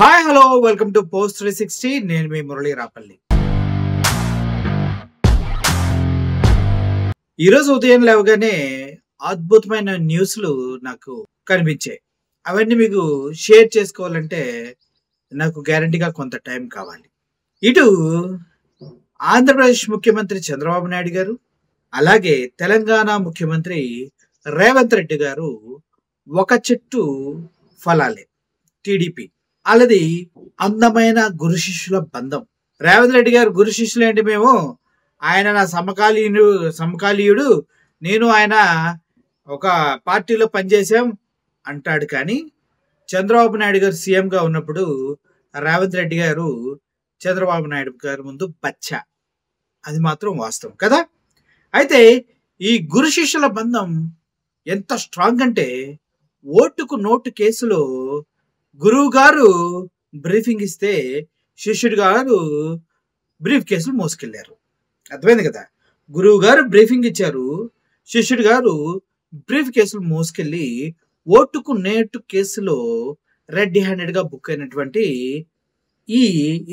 Hi hello welcome to post 360. నేను మీ మురళీ రాపల్లి. ఈరోజు ఉదయం లేవగానే అద్భుతమైన న్యూస్లు నాకు కనిపించాయి. అవన్నీ మీకు షేర్ చేసుకోవాలంటే నాకు గ్యారంటీగా కొంత టైం కావాలి. ఇటు ఆంధ్రప్రదేశ్ ముఖ్యమంత్రి చంద్రబాబు నాయుడు గారు, అలాగే తెలంగాణ ముఖ్యమంత్రి రేవంత్ రెడ్డి గారు ఒక చెట్టు ఫలాలే టీడీపీ. అలాది అందమైన గురు శిష్యుల బంధం. రేవంత్ రెడ్డి గారు గురు శిష్యులు ఏంటి? మేము ఆయన నా సమకాలీయుడు, నేను ఆయన ఒక పార్టీలో పనిచేసాం అంటాడు. కానీ చంద్రబాబు నాయుడు గారు సీఎంగా ఉన్నప్పుడు రేవంత్ రెడ్డి గారు చంద్రబాబు నాయుడు గారి ముందు బచ్చా. అది మాత్రం వాస్తవం కదా. అయితే ఈ గురు శిష్యుల బంధం ఎంత స్ట్రాంగ్ అంటే, ఓటుకు నోటు కేసులో గురువు గారు బ్రీఫింగ్ ఇస్తే శిష్యుడు గారు బ్రీఫ్ కేసులు మోసుకెళ్లారు. అర్థమైంది కదా. గురువు గారు బ్రీఫింగ్ ఇచ్చారు, శిష్యుడు గారు బ్రీఫ్ కేసులు మోసుకెళ్ళి ఓటుకు నేటు కేసులో రెడ్ హ్యాండెడ్ గా బుక్ అయినటువంటి ఈ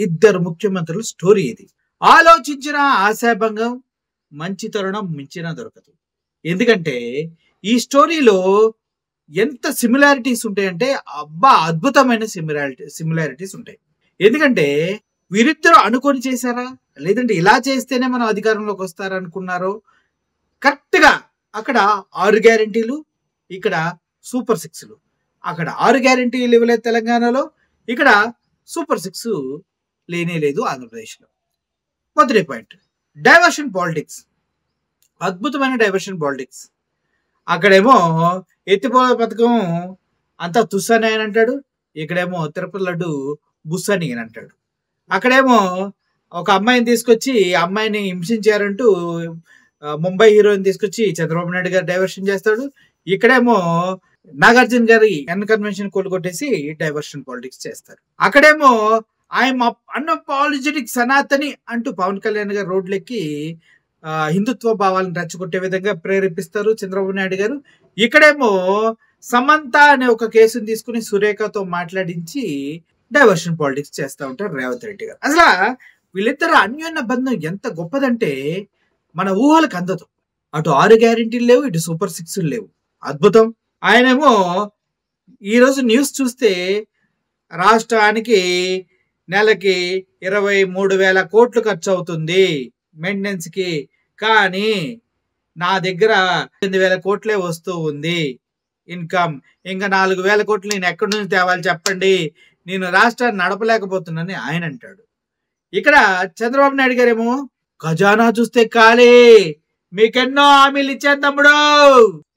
ఇద్దరు ముఖ్యమంత్రుల స్టోరీ ఇది. ఆలోచించిన ఆశాభంగం, మంచి తరుణం మించినా దొరకదు. ఎందుకంటే ఈ స్టోరీలో ఎంత సిమిలారిటీస్ ఉంటాయంటే అద్భుతమైన సిమిలారిటీస్ ఉంటాయి. ఎందుకంటే వీరిద్దరూ అనుకొని చేశారా, లేదంటే ఇలా చేస్తేనే మనం అధికారంలోకి వస్తారనుకున్నారో? కరెక్ట్ గా అక్కడ 6 గ్యారెంటీలు, ఇక్కడ సూపర్ 6లు. అక్కడ 6 గ్యారెంటీలు ఇవ్వలేదు తెలంగాణలో, ఇక్కడ సూపర్ 6 లేనే లేదు ఆంధ్రప్రదేశ్లో. మొదటి పాయింట్, డైవర్షన్ పాలిటిక్స్. అద్భుతమైన డైవర్షన్ పాలిటిక్స్. అక్కడేమో ఎత్తిపోతల పథకం అంతా తుస్సని అని అంటాడు, ఇక్కడేమో తిరుపతి లడ్డు బుస్సని అని అంటాడు. అక్కడేమో ఒక అమ్మాయిని తీసుకొచ్చి అమ్మాయిని హింసించారంటూ ముంబై హీరోయిన్ తీసుకొచ్చి చంద్రబాబు నాయుడు గారు డైవర్షన్ చేస్తాడు. ఇక్కడేమో నాగార్జున గారి కన్వెన్షన్ కొట్టేసి డైవర్షన్ పాలిటిక్స్ చేస్తారు. అక్కడేమో ఐఎమ్ అన్అపాలజెటిక్ సనాతని అంటూ పవన్ కళ్యాణ్ గారు రోడ్లెక్కి హిందుత్వ భావాలను రెచ్చగొట్టే విధంగా ప్రేరేపిస్తారు చంద్రబాబు నాయుడు గారు. ఇక్కడేమో సమంత అనే ఒక కేసును తీసుకుని సురేఖతో మాట్లాడించి డైవర్షన్ పాలిటిక్స్ చేస్తూ ఉంటారు రేవంత్ రెడ్డి గారు. అసలు వీళ్ళిద్దరు అన్యోన్య బంధం ఎంత గొప్పదంటే మన ఊహలకు అందదు. అటు 6 గ్యారెంటీలు లేవు, ఇటు సూపర్ 6లు లేవు. అద్భుతం. ఆయనేమో ఈరోజు న్యూస్ చూస్తే రాష్ట్రానికి నెలకి 23,000 కోట్లు ఖర్చు అవుతుంది మెయింటెనెన్స్ కి, కానీ నా దగ్గర 8,000 కోట్లే వస్తూ ఉంది ఇన్కమ్. ఇంకా 4,000 కోట్లు నేను ఎక్కడి నుంచి తేవాలి చెప్పండి, నేను రాష్ట్రాన్ని నడపలేకపోతున్నానని ఆయన అంటాడు. ఇక్కడ చంద్రబాబు నాయుడు గారేమో ఖజానా చూస్తే ఖాళీ, మీకెన్నో హామీలు ఇచ్చాను తమ్ముడు,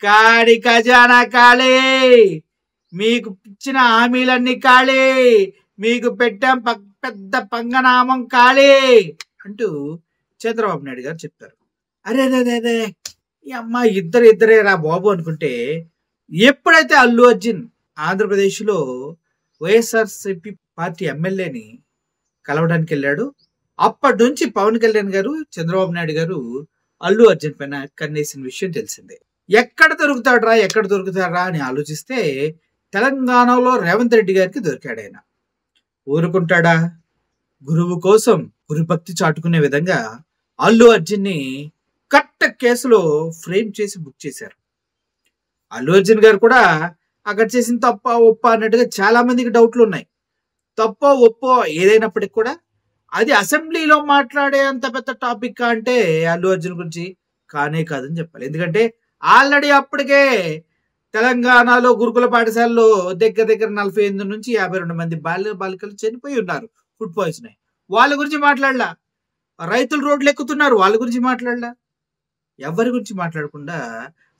కానీ ఖజానా ఖాళీ, మీకు ఇచ్చిన హామీలన్నీ ఖాళీ, మీకు పెట్టాం పెద్ద పంగనామం ఖాళీ అంటూ చంద్రబాబు నాయుడు గారు చెప్తారు. అరే అదే ఈ అమ్మ ఇద్దరే రా బాబు అనుకుంటే, ఎప్పుడైతే అల్లు అర్జున్ ఆంధ్రప్రదేశ్లో వైఎస్ఆర్సీపీ పార్టీ ఎమ్మెల్యేని కలవడానికి వెళ్ళాడు, అప్పటి నుంచి పవన్ కళ్యాణ్ గారు, చంద్రబాబు నాయుడు గారు అల్లు అర్జున్ పైన కన్నేసిన విషయం తెలిసిందే. ఎక్కడ దొరుకుతాడా అని ఆలోచిస్తే తెలంగాణలో రేవంత్ రెడ్డి గారికి దొరికాడు. ఆయన ఊరుకుంటాడా? గురువు కోసం గురుభక్తి చాటుకునే విధంగా అల్లు అర్జున్ ని కట్ట కేసులో ఫ్రేమ్ చేసి బుక్ చేశారు. అల్లు అర్జున్ గారు కూడా అక్కడ చేసిన తప్ప ఒప్ప అన్నట్టుగా చాలా మందికి డౌట్లు ఉన్నాయి. తప్పో ఒప్పో ఏదైనప్పటికీ కూడా అది అసెంబ్లీలో మాట్లాడే అంత పెద్ద టాపిక్ అంటే అల్లు అర్జున్ గురించి కానే కాదని చెప్పాలి. ఎందుకంటే ఆల్రెడీ అప్పటికే తెలంగాణలో గురుకుల పాఠశాలలో దగ్గర 48 నుంచి 52 మంది బాలికలు చనిపోయి ఉన్నారు ఫుడ్ పాయిజన్ అయ్యి. వాళ్ళ గురించి మాట్లాడలా. రైతులు రోడ్లు ఎక్కుతున్నారు, వాళ్ళ గురించి మాట్లాడలా. ఎవరి గురించి మాట్లాడకుండా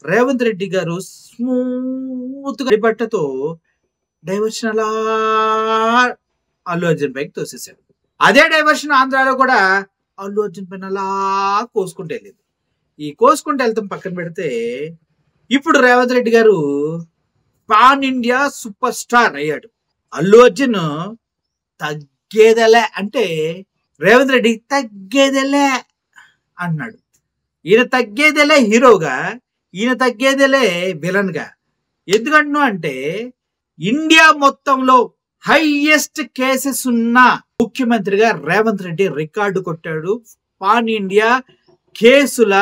రేవంత్ రెడ్డి గారు స్మూత్ గా బట్టతో డైవర్షన్ అలా అల్లు అర్జున్ పైకి తోసేశాడు. అదే డైవర్షన్ ఆంధ్రాలో కూడా అల్లు అర్జున్ పైన అలా కోసుకుంటూ వెళ్ళింది. ఈ కోసుకుంటూ వెళ్తాం పక్కన పెడితే, ఇప్పుడు రేవంత్ రెడ్డి గారు పాన్ ఇండియా సూపర్ స్టార్ అయ్యాడు. అల్లు అర్జున్ తగ్గేదలే అంటే రేవంత్ రెడ్డి తగ్గేదలే అన్నాడు. ఈయన తగ్గేదలే హీరోగా, ఈయన తగ్గేదలే విలన్ గా. ఎందుకంటున్నా అంటే ఇండియా మొత్తంలో హైయెస్ట్ కేసెస్ ఉన్న ముఖ్యమంత్రిగా రేవంత్ రెడ్డి రికార్డు కొట్టాడు. పాన్ ఇండియా కేసుల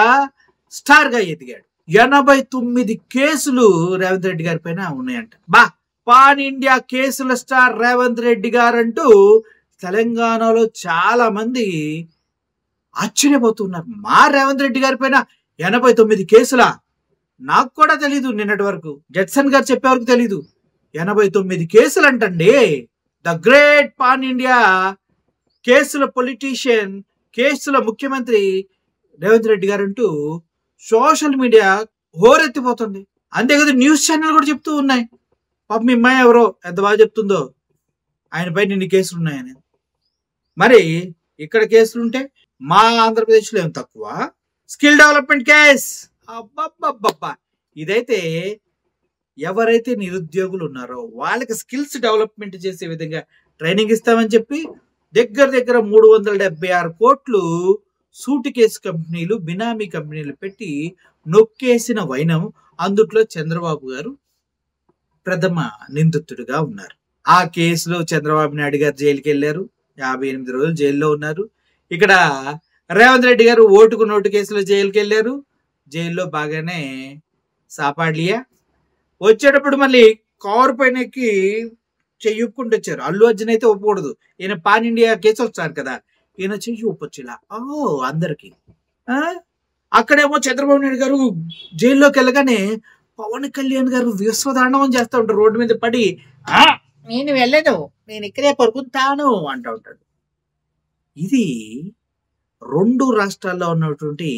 స్టార్ గా ఎదిగాడు. 89 కేసులు రేవంత్ రెడ్డి గారి పైన ఉన్నాయంట. పాన్ ఇండియా కేసుల స్టార్ రేవంత్ రెడ్డి గారంటూ తెలంగాణలో చాలా మంది ఆశ్చర్యపోతున్నారు. మా రేవంత్ రెడ్డి గారి పైన 89 కేసులా? నాకు కూడా తెలీదు. నిన్నటి వరకు జడ్సన్ గారు చెప్పే వరకు తెలీదు. 89 కేసులు అంటండి. ద గ్రేట్ పాన్ ఇండియా కేసుల పొలిటీషియన్, కేసుల ముఖ్యమంత్రి రేవంత్ రెడ్డి గారు అంటూ సోషల్ మీడియా హోరెత్తిపోతుంది. అంతేకాదు న్యూస్ ఛానల్ కూడా చెప్తూ ఉన్నాయి. పాప మీ అమ్మాయి ఎవరో ఎంత బాగా చెప్తుందో ఆయనపై ఇన్ని కేసులు ఉన్నాయని. మరి ఇక్కడ కేసులుంటే మా ఆంధ్రప్రదేశ్లో ఏం తక్కువ? స్కిల్ డెవలప్మెంట్ కేస్ అబ్బబ్బబ్బబ్బా! ఇదైతే ఎవరైతే నిరుద్యోగులు ఉన్నారో వాళ్ళకి స్కిల్స్ డెవలప్మెంట్ చేసే విధంగా ట్రైనింగ్ ఇస్తామని చెప్పి దగ్గర 376 కోట్లు సూట్ కేసు కంపెనీలు, బినామీ కంపెనీలు పెట్టి నొక్కేసిన వైనం. అందుట్లో చంద్రబాబు గారు ప్రథమ నిందితుడిగా ఉన్నారు. ఆ కేసులో చంద్రబాబు నాయుడు గారు జైలుకి వెళ్ళారు. 58 రోజులు జైల్లో ఉన్నారు. ఇక్కడ రేవంత్ రెడ్డి గారు ఓటుకు నోటు కేసులో జైలుకి వెళ్ళారు. జైల్లో బాగానే సాపాడ్లియా. వచ్చేటప్పుడు మళ్ళీ కారు పైన ఎక్కి చెయ్యుక్కుంటూ వచ్చారు. అల్లు అర్జున్ అయితే ఒప్పకూడదు. ఈయన పాన్ ఇండియా కేసు వస్తారు కదా, ఈయన చెయ్యి ఒప్పొచ్చులా అందరికి. అక్కడేమో చంద్రబాబు నాయుడు గారు జైల్లోకి వెళ్ళగానే పవన్ కళ్యాణ్ గారు విశ్వతాండవం చేస్తూ ఉంటారు. రోడ్డు మీద పడి నేను వెళ్ళను, నేను ఇక్కడే పరుకుంటాను అంటూ ఉంటాడు. ఇది 2 రాష్ట్రాల్లో ఉన్నటువంటి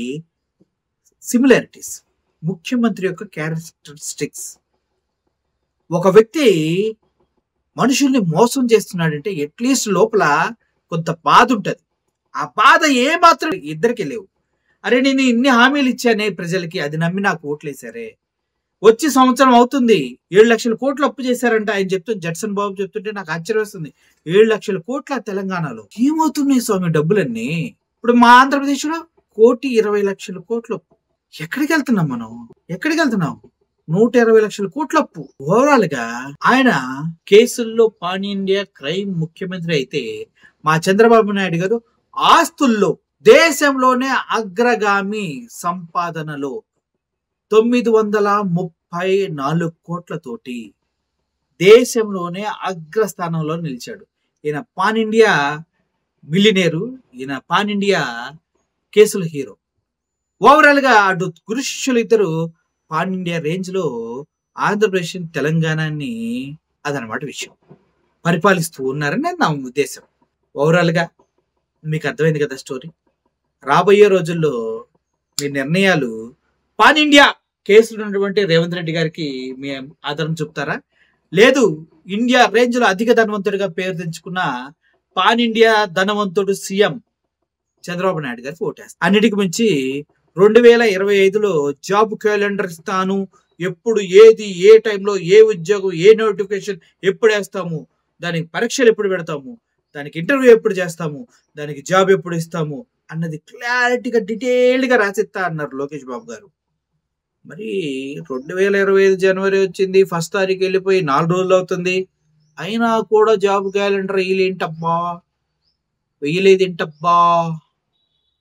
సిమిలారిటీస్, ముఖ్యమంత్రి యొక్క క్యారెక్టరిస్టిక్స్. ఒక వ్యక్తి మనుషుల్ని మోసం చేస్తున్నాడంటే అట్లీస్ట్ లోపల కొంత బాధ ఉంటుంది. ఆ బాధ ఏమాత్రం ఇద్దరికి లేవు. అరే నేను ఇన్ని హామీలు ఇచ్చానే ప్రజలకి, అది నమ్మి నాకు ఓట్లేశారే, వచ్చి సంవత్సరం అవుతుంది 7 లక్షల కోట్లు అప్పు చేశారంట ఆయన చెప్తుంటే, జడ్సన్ బాబు చెప్తుంటే నాకు ఆశ్చర్యం వస్తుంది. 7 లక్షల కోట్ల తెలంగాణలో ఏమవుతున్నాయి స్వామి డబ్బులన్నీ? ఇప్పుడు మా ఆంధ్రప్రదేశ్లో 1,20 లక్షల కోట్లు అప్పు. ఎక్కడికి వెళ్తున్నాం మనం? ఎక్కడికి వెళ్తున్నాం? 120 లక్షల కోట్ల అప్పు. ఓవరాల్ గా ఆయన కేసుల్లో పాన్ ఇండియా క్రైమ్ ముఖ్యమంత్రి అయితే, మా చంద్రబాబు నాయుడు గారు ఆస్తుల్లో దేశంలోనే అగ్రగామి, సంపాదనలో 934 కోట్లతోటి దేశంలోనే అగ్రస్థానంలో నిలిచాడు. ఈయన పాన్ ఇండియా మిలినేరు, ఈయన పాన్ ఇండియా కేసుల హీరో. ఓవరాల్ గా అటు గురుశిష్యులు ఇద్దరు పాన్ ఇండియా రేంజ్ లో ఆంధ్రప్రదేశ్, తెలంగాణని అదనమాట విషయం పరిపాలిస్తూ ఉన్నారని నా ఉద్దేశం. ఓవరాల్ గా మీకు అర్థమైంది కదా స్టోరీ. రాబోయే రోజుల్లో మీ నిర్ణయాలు పాన్ ఇండియా కేసులు ఉన్నటువంటి రేవంత్ రెడ్డి గారికి మీ ఆదరణ చూపుతారా, లేదు ఇండియా రేంజ్ లో అధిక ధనవంతుడిగా పేరు తెచ్చుకున్న పాన్ ఇండియా ధనవంతుడు సీఎం చంద్రబాబు నాయుడు గారికి ఓటేస్తారు? అన్నిటికి మించి 2025లో జాబ్ క్యాలెండర్ ఇస్తాను, ఎప్పుడు ఏది ఏ టైంలో ఏ ఉద్యోగం ఏ నోటిఫికేషన్ ఎప్పుడు వేస్తాము, దానికి పరీక్షలు ఎప్పుడు పెడతాము, దానికి ఇంటర్వ్యూ ఎప్పుడు చేస్తాము, దానికి జాబ్ ఎప్పుడు ఇస్తాము అన్నది క్లారిటీగా డీటెయిల్డ్గా రాసిస్తా అన్నారు లోకేష్ బాబు గారు. మరి 2025 జనవరి వచ్చింది, 1వ తారీఖు వెళ్ళిపోయి 4 రోజులు అవుతుంది, అయినా కూడా జాబ్ క్యాలెండర్ వేయలేదేంటబ్బా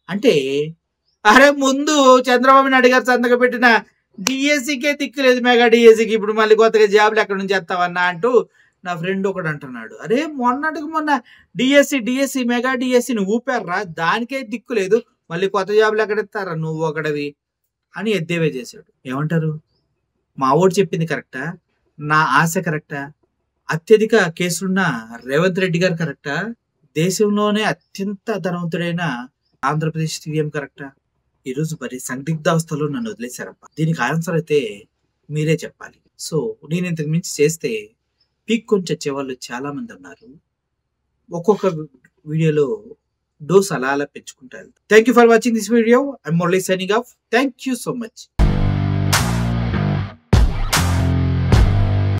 అంటే, అరే ముందు చంద్రబాబు నాయుడు గారు సంతకం పెట్టిన డిఎస్సికే దిక్కులేదు, మెగా డిఎస్సికి ఇప్పుడు మళ్ళీ కొత్తగా జాబ్లు ఎక్కడి నుంచి చేస్తావన్నా అంటూ నా ఫ్రెండ్ ఒకడు అంటున్నాడు. అరే మొన్నటికి మొన్న డిఎస్సి మెగా డిఎస్సిని ఊపారా, దానికే దిక్కు లేదు, మళ్ళీ కొత్త జాబ్లు ఎక్కడిస్తారా నువ్వు ఒకటివి అని ఎద్దేవే చేశాడు. ఏమంటారు? మా ఓటు చెప్పింది కరెక్టా? నా ఆశ కరెక్టా? అత్యధిక కేసులున్న రేవంత్ రెడ్డి గారు కరెక్టా? దేశంలోనే అత్యంత ధనవంతుడైన ఆంధ్రప్రదేశ్ సీఎం కరెక్టా? ఈరోజు మరి సందిగ్ధావస్థలో నన్ను వదిలేశారబ్బా. దీనికి ఆన్సర్ అయితే మీరే చెప్పాలి. సో నేను ఇంతకు మించి చేస్తే పీక్కొని చచ్చే వాళ్ళు చాలా మంది ఉన్నారు. ఒక్కొక్క వీడియోలో డోస్ అలా అలా పెంచుకుంటారు. Thank you for watching this video. I'm Murali signing off. Thank you so much.